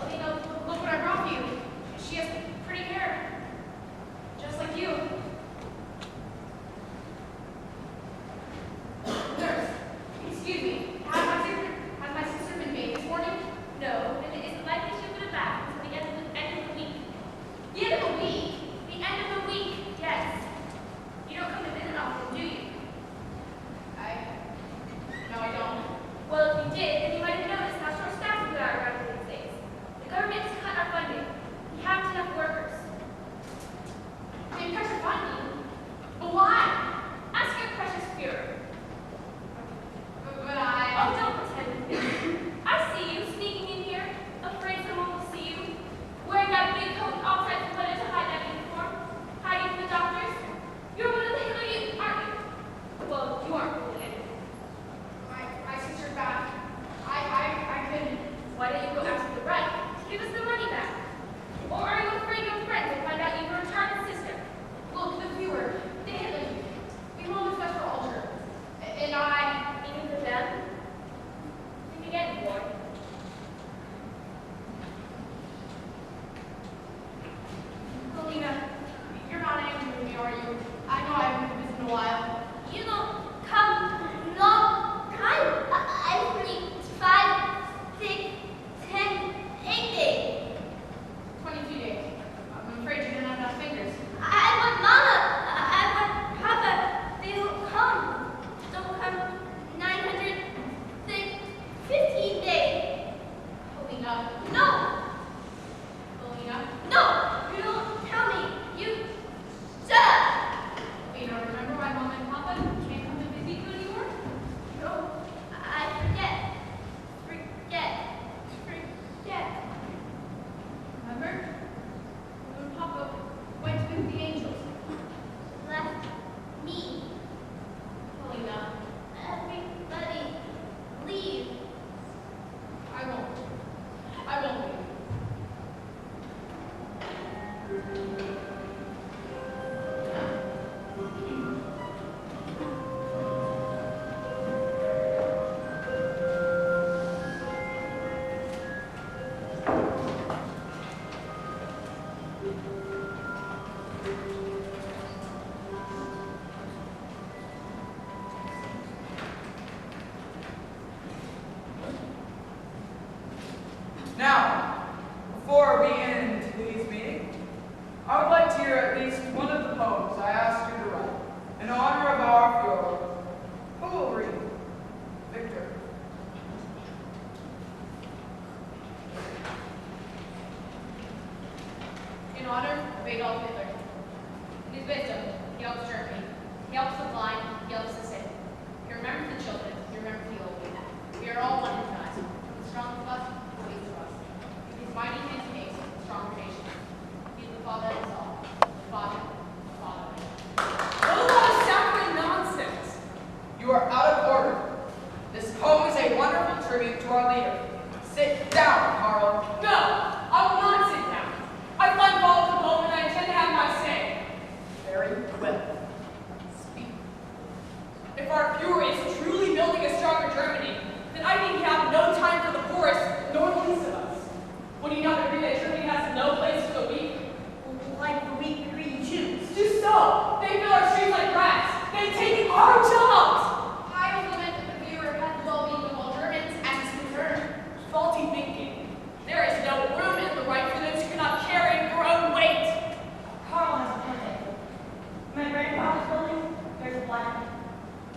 Alina, look what I brought you. She has pretty hair.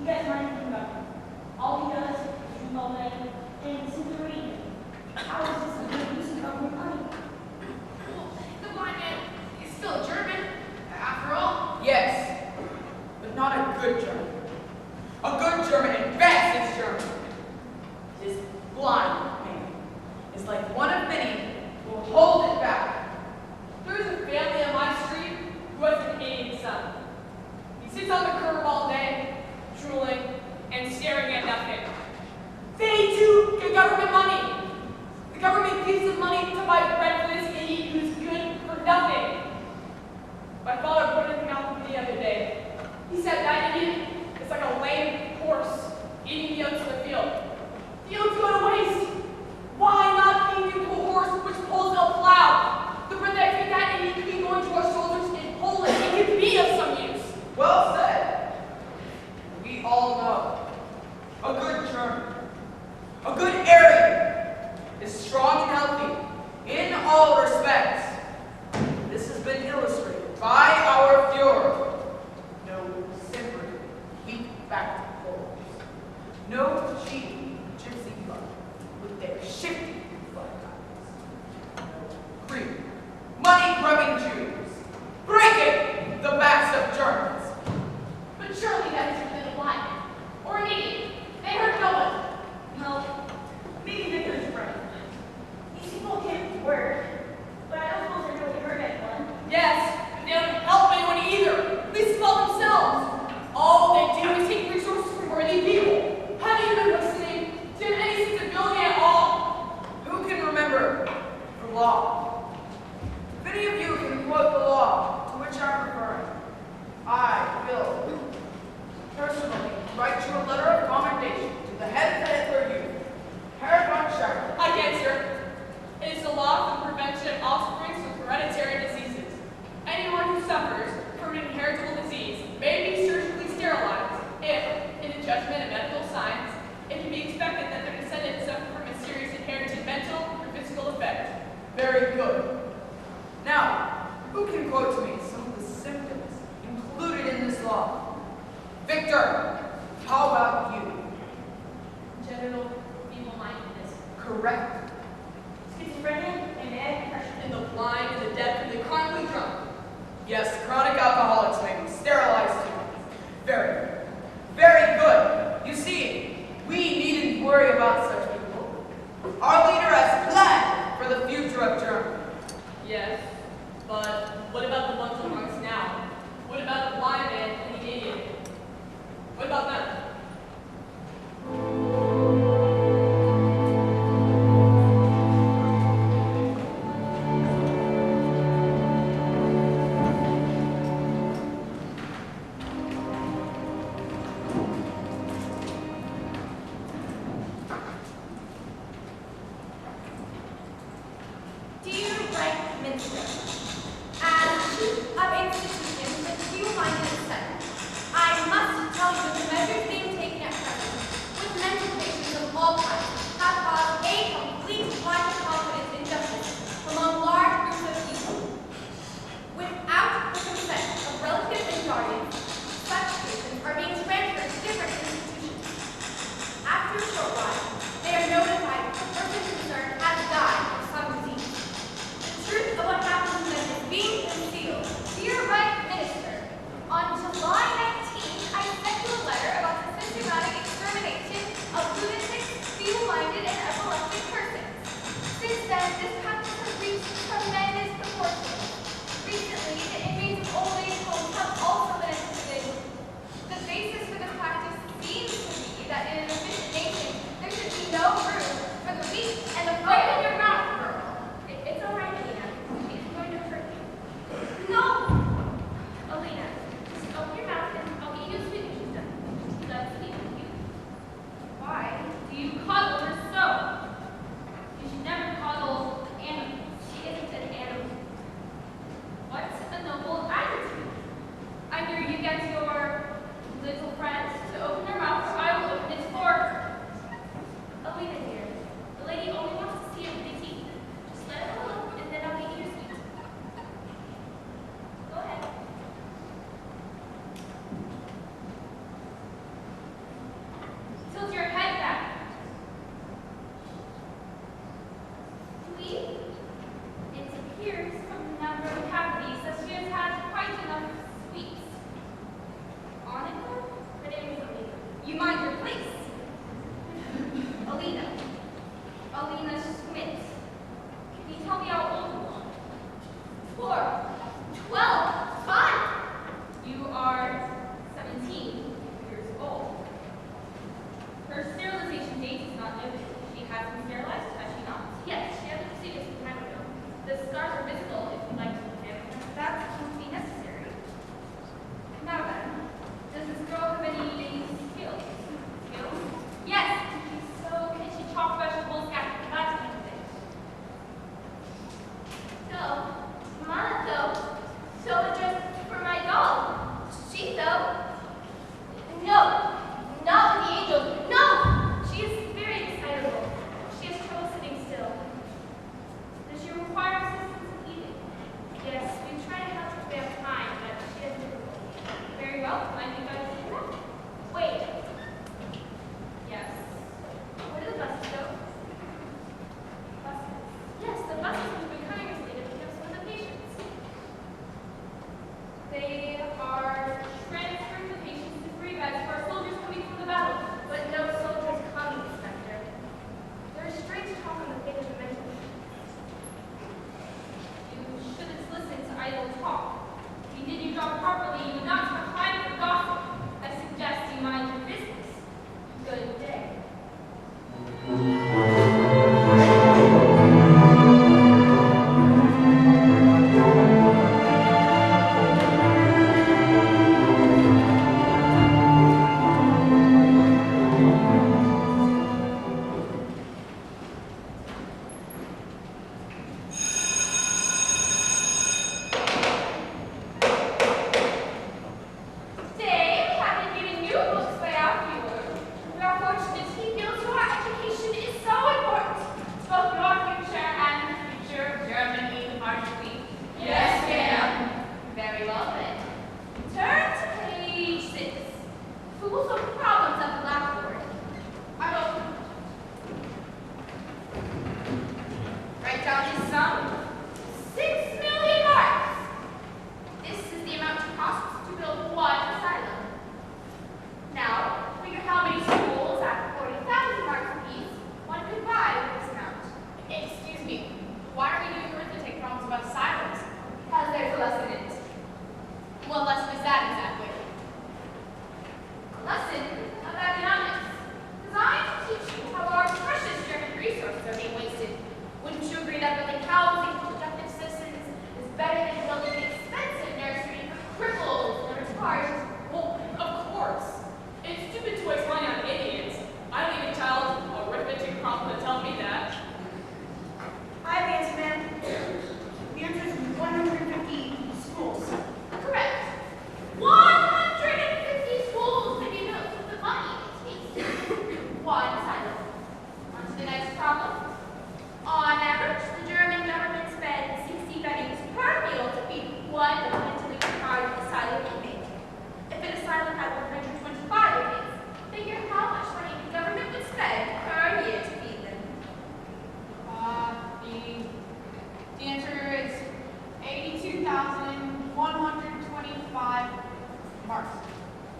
You guys mind thinking about him? All he does is drink all night and listen to radio. How is this a good use of government money? Well, the blind man is still German, after all. Yes, but not a good German. A good German invests his German. This blind man is like one of many who will hold it back. There is a family on my street who has an 8 son. He sits on the curb all day, drooling and staring at nothing. They too get government money. The government gives them money to buy bread for this idiot who's good for nothing. My father pointed him out to me the other day. He said that idiot is like a lame horse eating the oats in the field. The oats go to waste. Why not feed him to a horse which pulls a plow?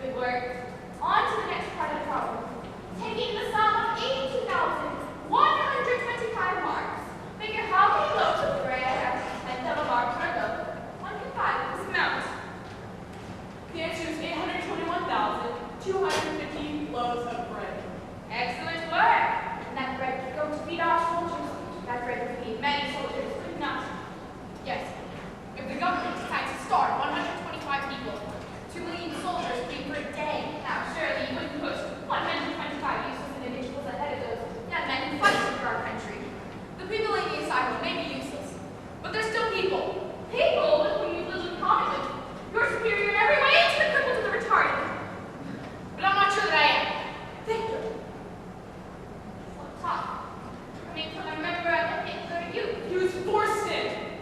Good work. On to the next part of the problem. Taking the sum of 82,125 marks. Figure how many loaves of bread at the tenth of a mark per loaf one can buy with this amount. The answer is 821,250 loaves of bread. Excellent work. And that bread could go to feed our soldiers. That bread would feed many soldiers, could not. Yes. If the government decides to starve 125 people, 2 million soldiers free per day. Now, surely you wouldn't put 125 useless individuals ahead of those young men who fight for our country. The people in the asylum may be useless, but they're still people. People with whom you live in common with. You're superior in every way to the crippled and the retarded. But I'm not sure that I am. Victor. So tough. Coming from a member of the Hitler Youth. He was forced in.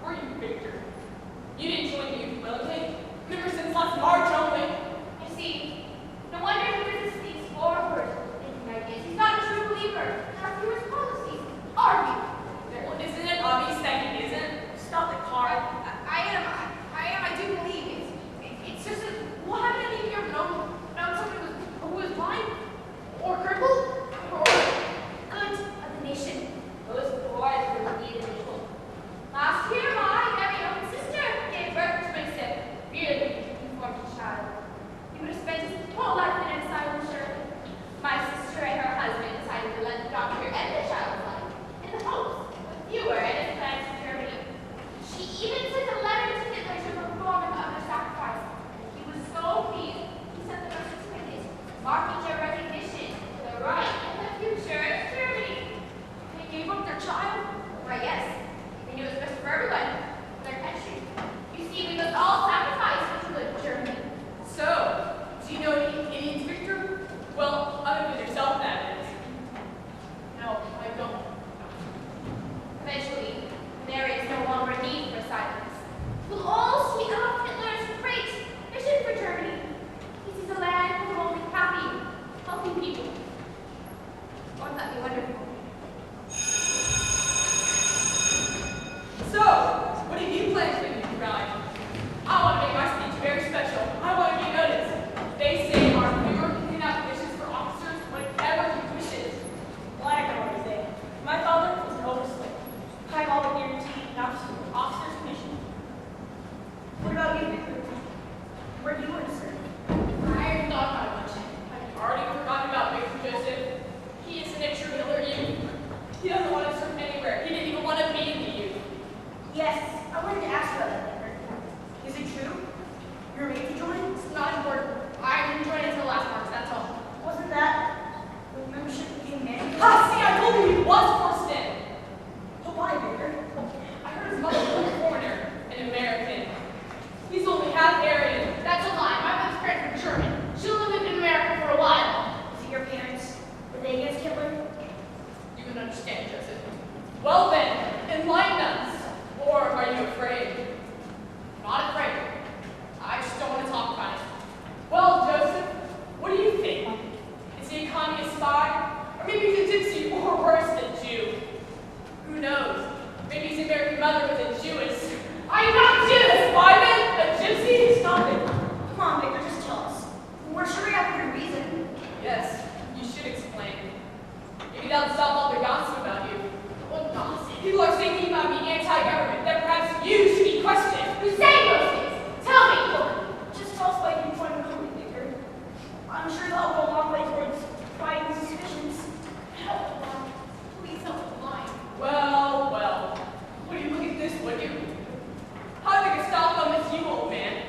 Were you, Victor? You didn't join the youth militant. Never since last March only. I see. No wonder he resents these forward thinking ideas. He's not a true believer in our viewers' policies. Are we? Well, isn't it obvious that he isn't? Stop it, Carl. I do believe it. It's just that, well, haven't any of you ever known someone who was blind? Or crippled? Or Good of the nation. Those boys were the individual. Last year, my very own sister gave birth to a sick, really deformed child. He would have spent his whole life in an asylum, surely. My sister and her husband decided to let the doctor end the child's life in the hopes of fewer and his plans in Germany. She even sent a letter to Hitler to inform him of their sacrifice. He was so pleased, he sent them a certificate marking their recognition to the right and the future of Germany. They gave up their child? Why, yes. They knew it was best for everyone, their country. You see, we must all sacrifice for good Germany. So, do you know any Indians, Victor? Well, other than yourself, that is. No, I don't. Eventually, there is no longer need for silence. We'll all speak of Hitler's great vision for Germany. He sees a land full of only happy, healthy people. Won't that be wonderful? So, what have you planned for the youth rally? I want to make my speech very special. I want to be noticed. They say our viewer can hand out commissions for officers whenever he wishes. Well, I know what to say. My father was an overslave. I have all the guarantee an officer's commission. What about you, Victor? Where do you want to serve? I haven't thought about it much. Have you already forgotten about Victor Joseph? He isn't a true Hitler youth. He doesn't want to serve anywhere. He didn't even want to be in the youth. Yes, I wanted to ask about that, Victor. Is it true? You're made to join? It's not important. I didn't join until last March, that's all. Wasn't that when membership became mandatory? Ah, see, I told you he was forced in. But why, Victor? I heard his mother was a foreigner, an American. He's only half Aryan. That's a lie. My mother's parents were German. She only lived in America for a while. Is it your parents? Were they against Hitler? You can understand, Joseph. Well then, enlighten us. Or are you afraid? Not afraid. I just don't want to talk about it. Well, Joseph, what do you think? Is he a communist spy? Or maybe he's a gypsy, or worse, a Jew? Who knows? Maybe his American mother was a Jewess. I'm not Jewish, Wyman! A gypsy? Stop it. Come on, Victor, just tell us. We're sure we have a good reason. Yes, you should explain. Maybe that'll stop all the gossip about you. What gossip? People are thinking about being anti-government, that perhaps you should be questioned. Who's saying those things? Tell me, woman. Just tell us why you joined the company, Victor. I'm sure that'll go a long way towards quieting suspicions. Help the blind. Please help the blind. Well, well. Would you look at this, would you? How did the Gestapo miss you, old man?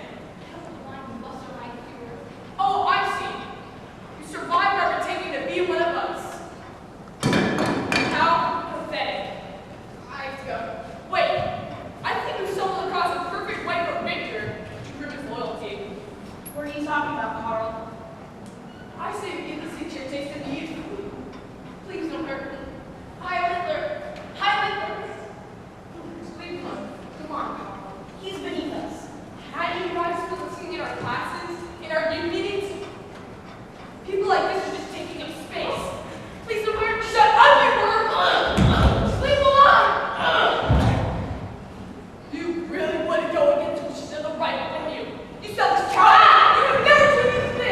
Help the blind who lost their right here. Oh, I see. You survived our pretending to be one of us. How pathetic. I have to go. Wait, I think you stumbled across a perfect way for Victor to prove his loyalty. What are you talking about, Carl? I say we give this teacher a taste of the youth. Please don't hurt me. Heil Hitler. Heil Hitler. Please don't. Come on, Carl. He's beneath us. How do you guys feel listening in our classes, in our youth meetings? People like this are just taking up space. Please don't hurt. Shut up, you word! Leave him alone! You really would go against the wishes of the right, wouldn't you? You selfish child! You would never do anything!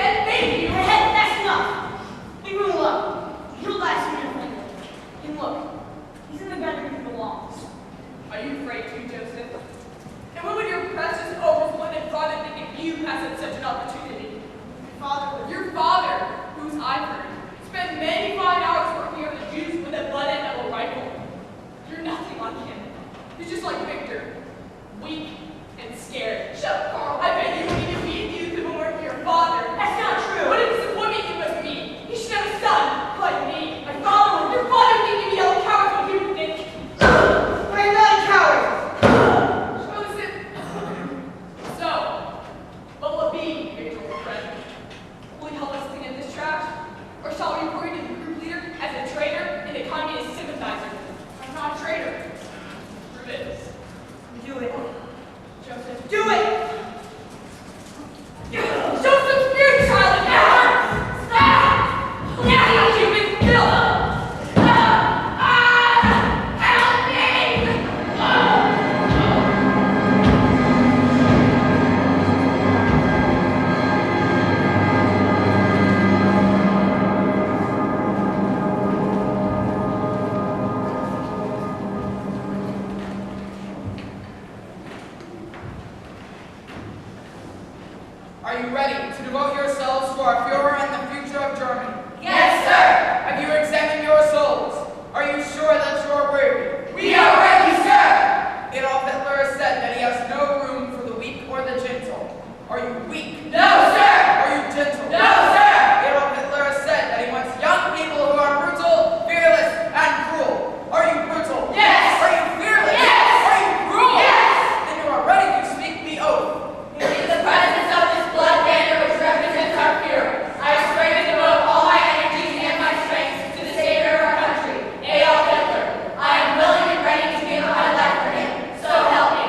Our Führer and the future of Germany. Yes, sir. Have you examined your souls? Are you sure that you are worthy? We are ready, sir. Adolf Hitler has said that he has no room for the weak or the gentle. Are you weak? No, sir. Are you gentle? No, sir. Adolf Hitler has said that he wants young people who are brutal, fearless, and cruel. Are you brutal? Yes. Are you fearless? Yes. Are you cruel? Yes. Then you are ready to speak the oath. In the presence of this blood banner which represents our Führer, I swear to devote all my energies and my strength to the savior of our country, Adolf Hitler. I am willing and ready to give my life for him. So help me.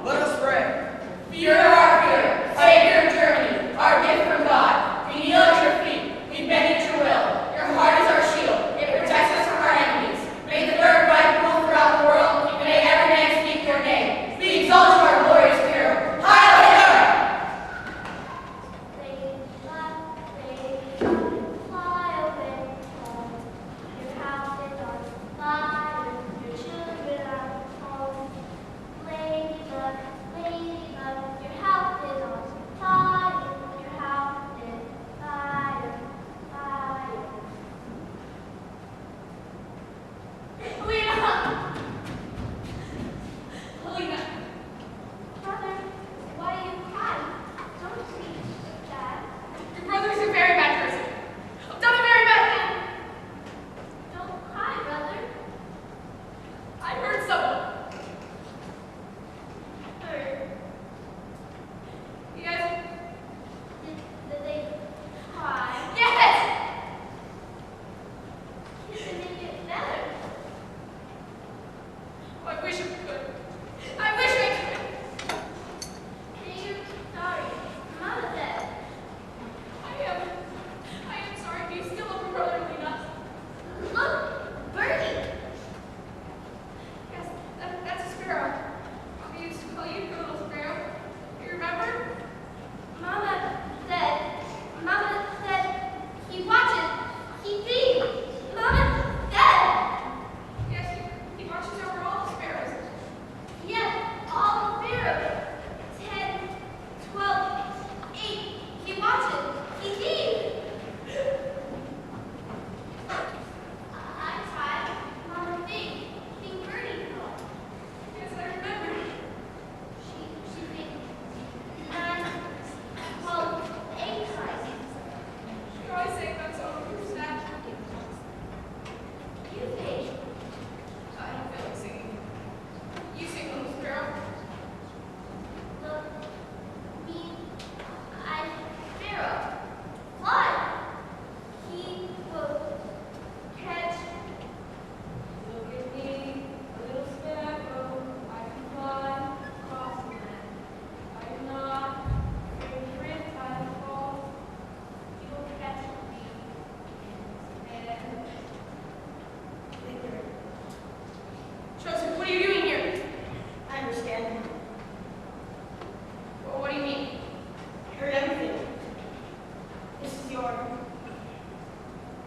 Let us pray. Führer, our Führer, savior of Germany, our gift from God. We kneel at your feet. We bend at your will. Your heart is our shield. It protects us from our enemies. May the Third Reich rule throughout the world, and may every man speak your name. Be exalted, our glorious Führer. Heil Hitler! Fly away home. Your house is on fire. Your children are home. Ladybug, your house is on fire. Your house is fire. Helena! Helena! Brother, why are you crying? Don't be sad. Your brother is a very bad person. I've done a very bad thing. Don't cry, brother. I hurt someone. Hurt. Yes. Did they cry? Yes! Kiss and make it better. I wish I could. I wish I could. You're sorry. Mama said. I am sorry. Do you still love your brother, Helena? Look, Bertie. Yes, that's a sparrow. I used to call you the little sparrow. You remember? Mama said he watches. He dreams. Mama said. Yes, he watches over all the sparrows. Yes, all the sparrows. 10, 12, 8. He watches. He dreams. I tried. Mama thinks. Think Bertie thought. Yes, I remember. She thinks 9, 12, 8 times. You always say that's so sad. You think. I don't feel like singing. You sing, little sparrow. Look, me, I sparrow. Fly. He will catch. Look at me, a little sparrow. I can fly across the land. I am not afraid if I fall. He will catch me. And Joseph, what are you doing here? I understand. Well, what do you mean? I heard everything. This is your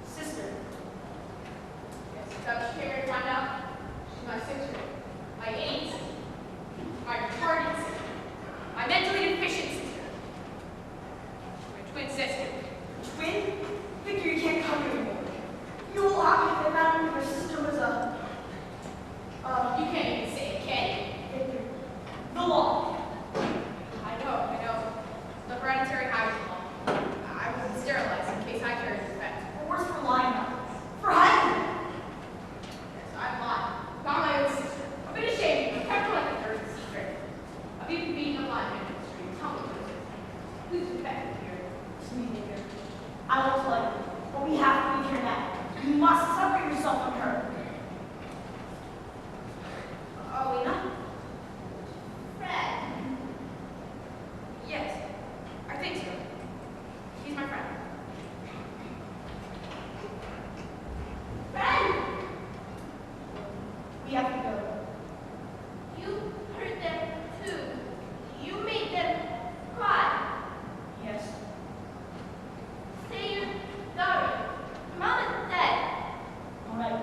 sister. Yes, is that what you came here to find out? She's my sister, my aids, my retarded sister, my mentally deficient sister, my twin sister. Twin? Victor, you can't come here anymore. You will have to get out of your sister was You can't even say it, can you? Victor. The law. I know. The hereditary hygiene law. I wasn't sterilized in case I carried the effect. Or worse for lying on us. For hiding. Yes, I've lied. About my own sister. I've been ashamed of her, kept her like a dirty secret. I've even beaten a blind man in the street. Tell me, Joseph, who's infected here? It's me, Victor. I will tell you. But we have to leave here now. You must separate yourself from her. Alina? Fred. Yes, I think so. He's my friend. Fred. We have to go. You hurt them too. You made them cry. Yes. Say you're sorry. Mama said. All right.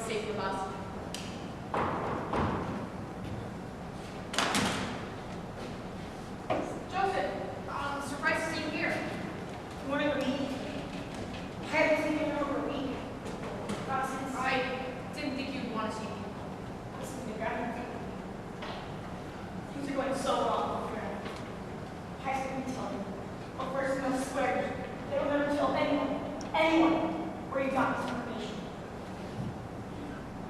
safe with us. Joseph, I'm surprised to see you here. You want to leave? I haven't seen you in over a week. Not since I didn't think you'd want to see me. listen to Grandma. Things are going so wrong with her. High school tell me. But first, you must swear they will never tell anyone, where you got this information.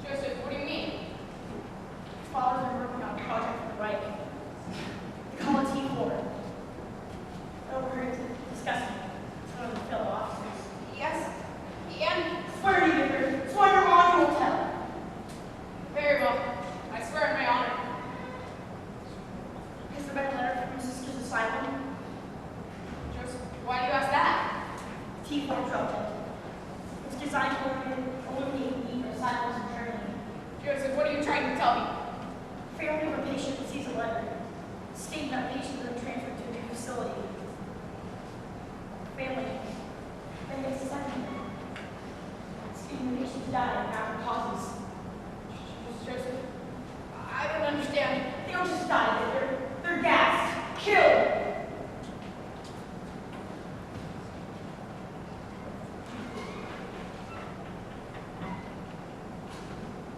Joseph, what do you mean? His father's been working on a project for the Reich. They call it T4. I overheard it discussing some of the fellow officers. Yes. And Swear to you, Victor. Swear your honor will tell. very well. I swear on my honor. Has there been a letter from your sister's asylum? Joseph, why do you ask that? T4 project. It's designed to eliminate the need for asylums in Germany. Joseph, what are you trying to tell me? Family of a patient receives a letter stating that patient has been transferred to a new facility. Family then gets a second letter stating the patient's died after causes. Joseph, I don't understand. They don't just die, they're gassed, killed.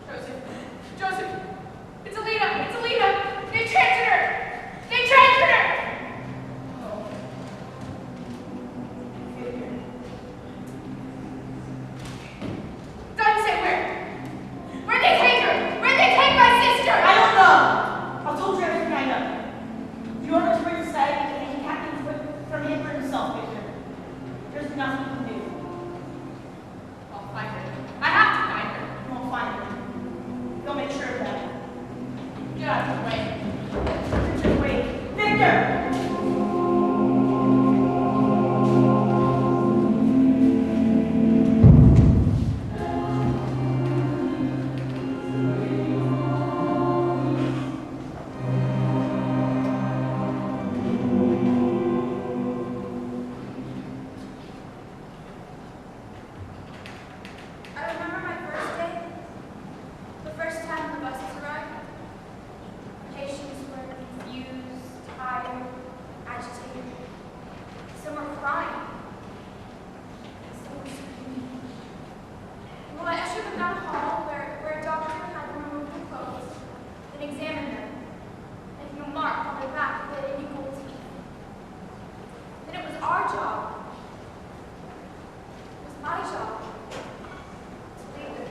Joseph, Joseph, it's Alita, it's Alita. They transferred her. They transferred her. Oh. Victor. Doesn't say where. Where'd they take her? Where'd they take my sister? I don't know. I've told you everything I know. If you want to bring society to handicap things from him for himself, Victor, there's nothing you can do. I'll find her. I have to find her. You won't find her. They'll make sure of that. Get out of the way. Victor, wait. Victor! I remember my first day, the first time the buses arrived. Patients were confused, tired, agitated. Some were crying. Some were screaming. Well, I ushered them down a hall where a doctor had them remove their clothes, then examine them, making a mark on their back with any gold teeth. Then it was our job. It was my job. To leave them.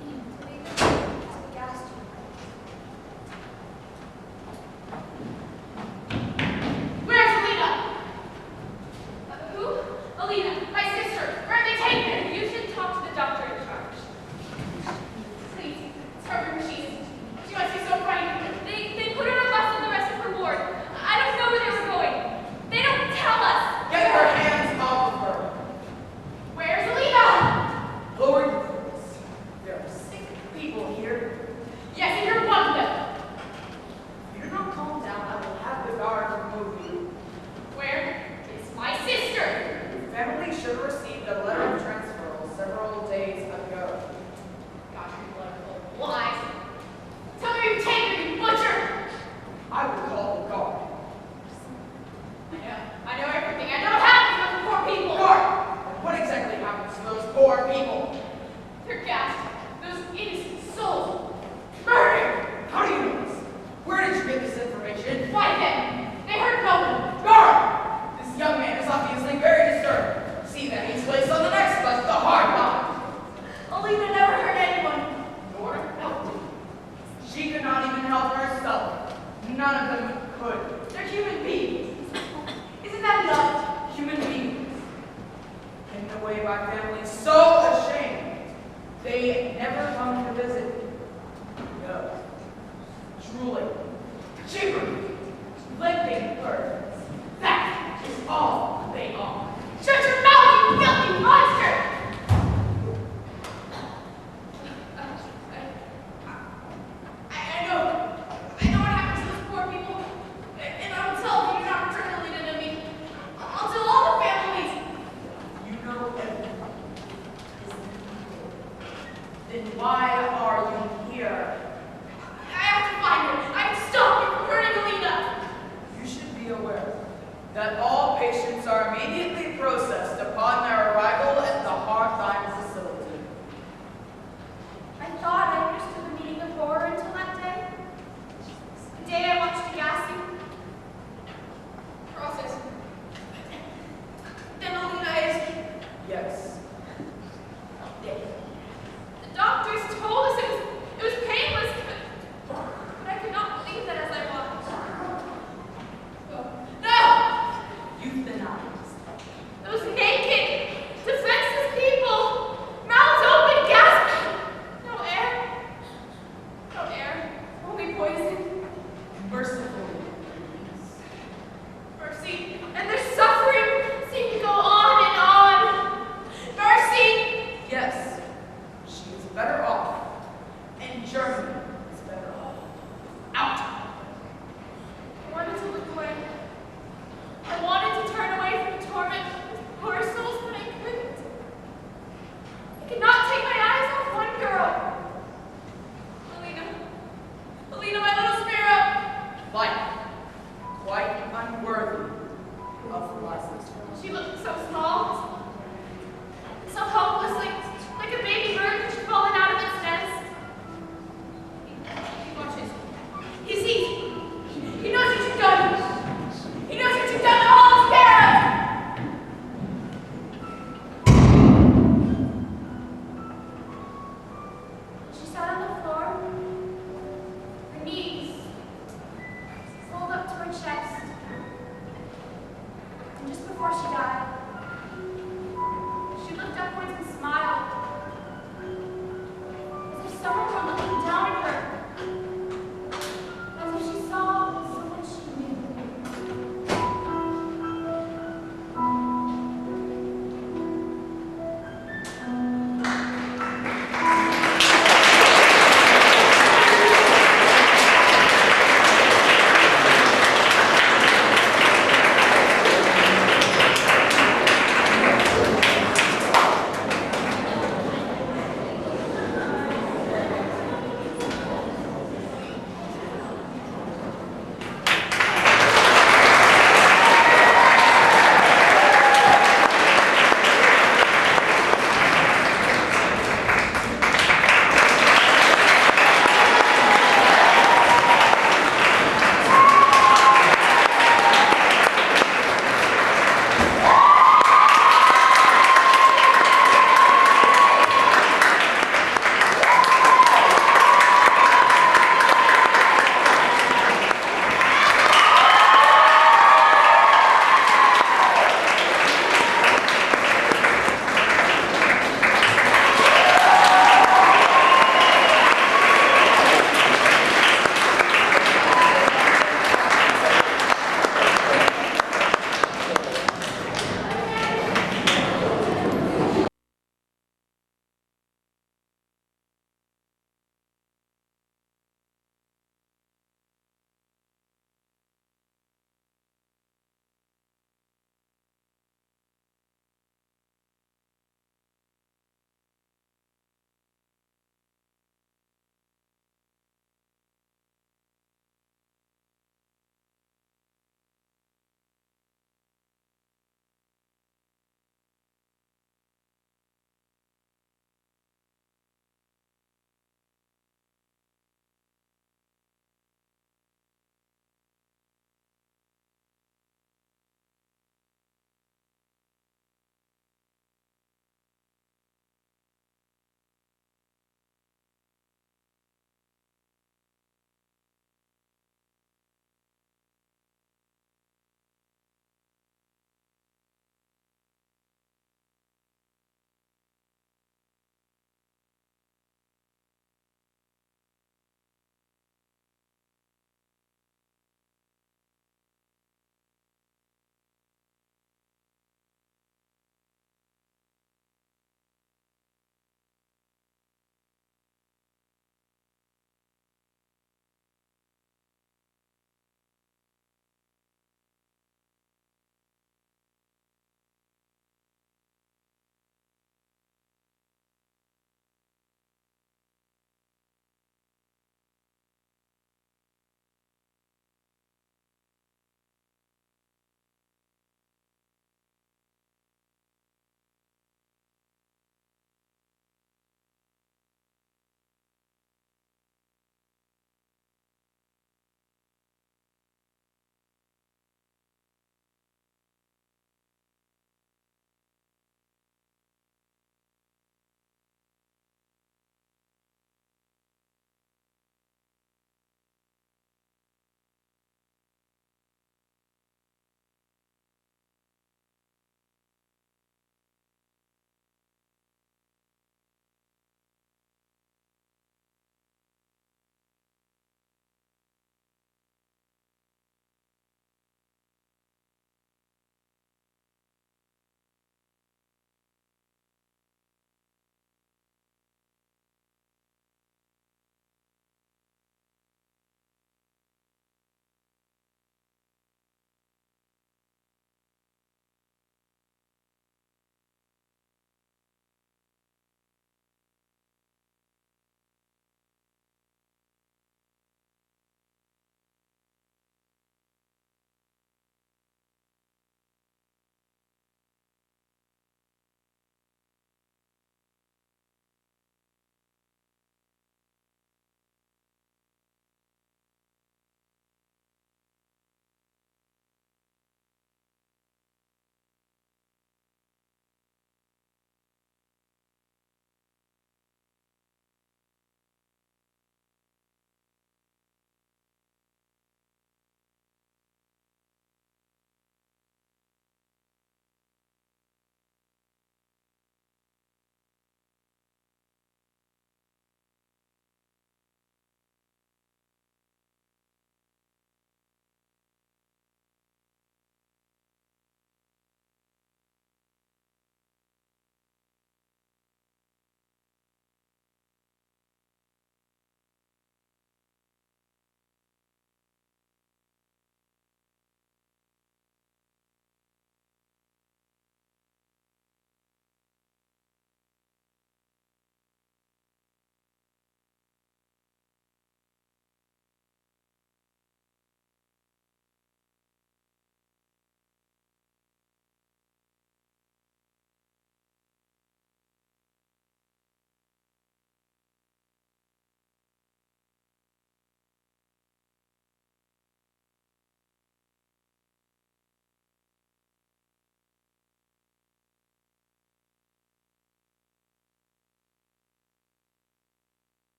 To leave them to the gas chamber. Where's Alita? Who? Alita, my sister. Where have they taken her? You should talk to the doctor in charge. Please, scrub her machine. She must be so frightened. They put her on a bus with the rest of her ward. I don't know where they were going. They don't tell us. Get her hands off of her. Where's Alita? Lower your voice. There are sick people here. Yes, and you're one of them. If you do not calm down, I will have the guards remove you. Where is my sister? Your family should have received a letter of transfer several days ago. Gosh, people are full of lies. Tell me you've taken her, you butcher. I will call the guard. I know everything. I know what happens to those poor people. Guard! What exactly happens to those poor people? They're gassed. Those innocent souls. Murdered. How do you know this? Where did you get this information? Why then? They hurt no one. Guard! This young man is obviously very disturbed. See that he's placed on the next bus with a hard line. Alina never hurt anyone. Nor helped him. She could not even help herself. None of them could. They're human beings. Isn't that enough? Human beings. Taken away by families so ashamed. They never come to visit. No. Truly. Cheaper. Living burdens. That is all they are. Shut your mouth, you filthy monster! I know what happened to those poor people, and I will tell if you do not return Alita to me. I'll tell all the families. You know everything. Then why are you here? I have to find her. I